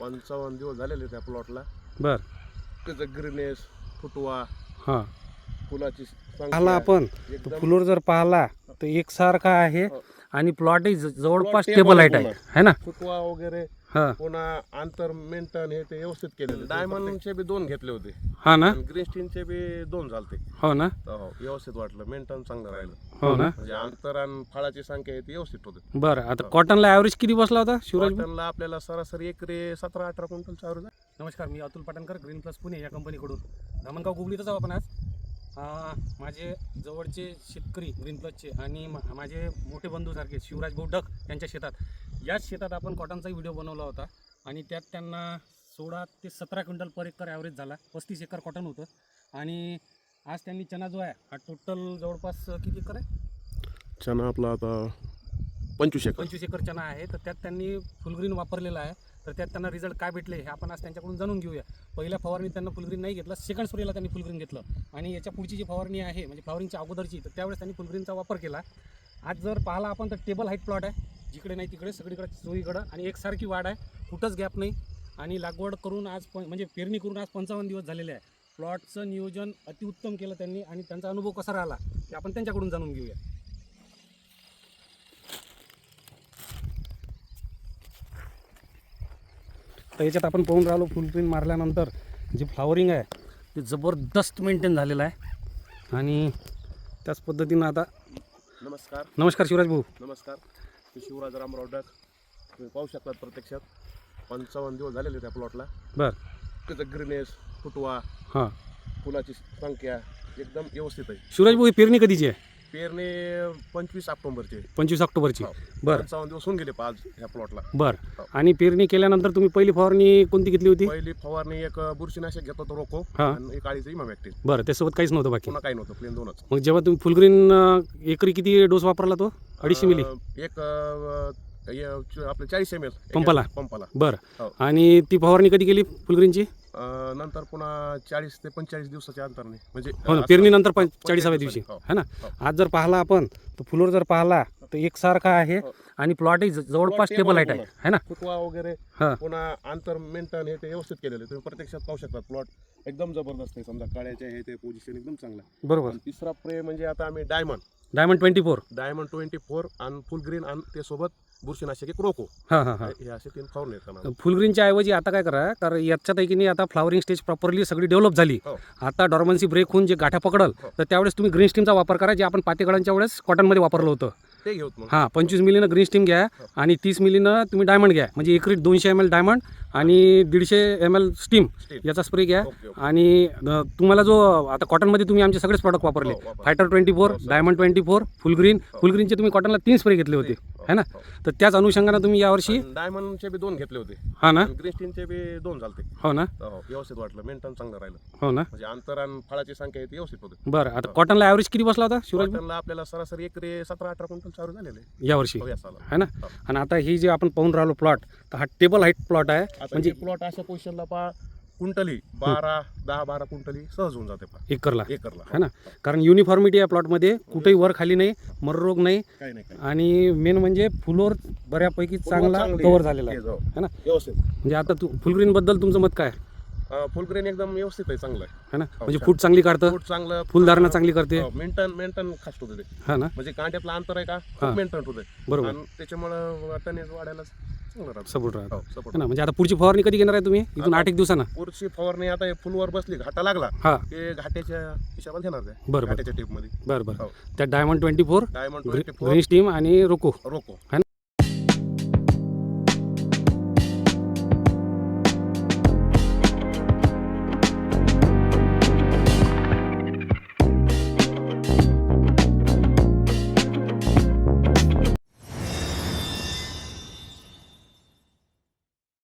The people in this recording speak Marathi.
55 दिवस झालेले त्या प्लॉटला. बर. त्याचं ग्रीनेस, फुटवा, हां, फुलाची पाहिला संख्या आपण एकदम फुलोर जर पाहिला तर एकसारखा आहे हो. आणि प्लॉटही जवळपास Plot टेबल table हाईट आहे आहे है ना. फुटवा वगैरे, हां पुन्हा आंतर मेंटेन हे ते व्यवस्थित केलेलं. डायमंडचे बी 2 घेतले होते हा ना. आणि ग्रीन स्टीनचे बी 2 झालते. हो ना. हो, व्यवस्थित वाटलं. मेंटेन चांगलं राहिलं. हो ना. म्हणजे अंतर आणि फळाची संख्या आहे ती व्यवस्थित होते. बरं, आता कॉटनला ॲव्हरेज किती बसला होता शिवराज? कॉटनला आपल्याला सरासरी एकरी 17-18 क्विंटलचा ॲव्हरेज आहे. नमस्कार, मी अतुल पाटणकर, ग्रीन प्लस पुणे या कंपनीकडून. धामणगाव गुगलीतच आहोत आपण आज. माझे जवळचे शेतकरी ग्रीन प्लसचे आणि माझे मोठे बंधूसारखे शिवराज भाऊ डक यांच्या शेतात, याच शेतात आपण कॉटनचाही व्हिडिओ बनवला होता आणि त्यात त्यांना 16 ते 17 क्विंटल पर एकर ॲव्हरेज झाला. 35 एकर कॉटन होतं आणि आज त्यांनी चना जो आहे हा टोटल जवळपास किती एकर आहे? चना आपला आता 25 एकर. 25 एकर चना आहे. तर त्यात त्यांनी फुलग्रीन वापरलेला आहे. तर त्यात त्यांना रिझल्ट काय भेटले हे आपण आज त्यांच्याकडून जाणून घेऊया. पहिल्या फवारणीत त्यांना फुलग्रीन नाही घेतलं, सेकंड स्प्रेला त्यांनी फुलग्रीन घेतलं आणि याच्या पुढची जी फवारणी आहे म्हणजे फ्लॉवरिंगच्या अगोदरची, तर त्यावेळेस त्यांनी फुलग्रीनचा वापर केला. आज जर पाहिला आपण तर टेबल हाईट प्लॉट आहे, जिकडे नाही तिकडे सगळीकडे चोहीकडं आणि एकसारखी वाढ आहे, कुठंच गॅप नाही. आणि लागवड करून आज म्हणजे पेरणी करून आज 55 दिवस झालेले आहे. प्लॉटचं नियोजन अतिउत्तम केलं त्यांनी आणि त्यांचा अनुभव कसा राहिला ते आपण त्यांच्याकडून जाणून घेऊया. तर याच्यात आपण पाहून राहिलो फुलग्रीन मारल्यानंतर जे फ्लॉवरिंग आहे ते जबरदस्त मेंटेन झालेलं आहे. आणि त्याच पद्धतीनं आता नमस्कार शिवराज भाऊ. नमस्कार. मी शिवराज रामराव डक. तुम्ही पाहू शकता प्रत्यक्षात 55 दिवस झालेले त्या प्लॉटला. बर. त्याचं ग्रीनेस, फुटवा, हां, फुलाची संख्या एकदम व्यवस्थित आहे. शिवराज भाऊ ही पेरणी कधीची आहे? पेरणी 25 ऑक्टोबरची. 25 ऑक्टोबरची. हो. बरं 55 दिवस होऊन गेले आज ह्या प्लॉटला. बरं. आणि पेरणी केल्यानंतर तुम्ही पहिली फवारणी कोणती घेतली होती? पहिली फवारणी एक बुरशीनाशक घेत होतो रोको हां. आणि एक आळीचं इमामॅक्टिन. बरं, त्यासोबत काहीच नव्हतं बाकी? पुन्हा काही नव्हतं, प्लेन 2च. मग जेव्हा तुम्ही फुलग्रीन एकरी किती डोस वापरला तो? 250 मिली एक आपलं 40 ml पंपाला? पंपाला. बरं. हो. आणि ती फवारणी कधी केली फुलग्रीनची? नंतर पुन्हा 40 ते 45 दिवसाच्या अंतराने, म्हणजे हो ना, असं पेरणीनंतर 45 40व्या दिवशी हो. है ना. हो. आज जर पाहिला आपण तर फुलोर जर पाहिला तर एकसारखा आहे हो. आणि प्लॉटही जवळपास Plot टेबल हाईट table आहे है ना. फुटवा वगैरे, हां पुन्हा आंतर मेंटेन हे ते व्यवस्थित केलेलं आहे. तुम्ही प्रत्यक्षात पाहू शकता प्लॉट एकदम जबरदस्त आहे. समजा काळ्याचे हे ते पोझिशन एकदम चांगलं आहे. बरोबर. आणि तिसरा प्रे म्हणजे आता आम्ही डायमंड 24 आणि फुल ग्रीन आणि ते सोबत बुरशीनाशक एक रोको, हां हां हां. हे असे 3 फवारणी येतात. फुलग्रीनच्या ऐवजी आता काय करा, कारण याच्यात की नाही आता फ्लॉवरिंग स्टेज प्रॉपरली सगळी डेव्हलप झाली. हो. आता डॉर्मन्सी ब्रेक होऊन जे गाठ्या पकडल हो. तर त्यावेळेस तुम्ही ग्रीन स्टीमचा वापर करा, जे आपण पातेकडांच्या वेळेस कॉटनमध्ये वापरलं होतं ते घेऊत मग. हां. 25 मिलीनं ग्रीन स्टीम घ्या आणि 30 मिलीनं तुम्ही डायमंड घ्या, म्हणजे एकरी 200 ml डायमंड आणि 150 ml स्टीम याचा स्प्रे घ्या. Okay, okay. आणि तुम्हाला जो आता कॉटनमध्ये तुम्ही आमचे सगळेच प्रॉडक्ट वापरले, हो, वापरले. फायटर 24, हो, सर. डायमंड 24, फुलग्रीनचे तुम्ही कॉटनला 3 स्प्रे घेतले होते है ना. हो. तर त्याच अनुषंगानं तुम्ही यावर्षी डायमंडचे बी 2 घेतले होते हां ना. आणि ग्रीन स्टीनचे बी 2 झालते. हो ना. हो, व्यवस्थित वाटलं. मेंटेन चांगलं राहिलं. हो ना. म्हणजे अंतर आणि फळाची संख्या आहे ती व्यवस्थित होते. बरं, आता कॉटनला ॲव्हरेज किती बसला होता शिवराज कॉटनला आपल्याला सरासरी एकरी 17-18 क्विंटलचा ॲव्हरेज झालेले आहे यावर्षी हो, या साला. है ना. हो. आणि आता ही जे आपण पाहून राहिलो प्लॉट, तर हा टेबल हाईट प्लॉट आहे. म्हणजे म्हणजे प्लॉट अशा पोझिशनला कुंटली 10-12 कुंटली सहज होऊन जाते एकरला एकरला. है ना. कारण युनिफॉर्मिटी आहे प्लॉटमध्ये, कुठेही वर खाली नाही, मररोग नाही. काही नाही, काही आणि मेन म्हणजे फुलोर बऱ्यापैकी चांगला चांगली कव्हर आहे. झालेला आहे हे जाऊ. है ना. व्यवस्थित. म्हणजे आता फुलग्रीन बद्दल तुमचं मत काय फुल ग्रेन एकदम व्यवस्थित आहे, चांगलं आहे. है ना. म्हणजे छान. फूट चांगली काढतं, फूट चांगलं, फुलधारणा चांगली करते. मेंटेन खास होते ते. हा ना. म्हणजे कांट्यातलं अंतर आहे का हा. खूप मेंटेन होते बरोबर. आणि त्याच्यामुळं टनेज वाढायला चांगलं राहतं. सपोर्ट राहतो हो, है support. ना. म्हणजे आता पुढची फवारणी कधी घेणार आहे तुम्ही? इथून 8 दिवसांना. पुढची फवारणी आता हे फुलवर बसली, घाटा लागला हा. ते घाट्याच्या हिशोबात घेणार ते. बरोबर. घाट्याच्या टिप मध्ये. बरं बरं. हो. त्यात डायमंड 24, डायमंड ग्रीन स्टीम आणि रोको रोको है ना.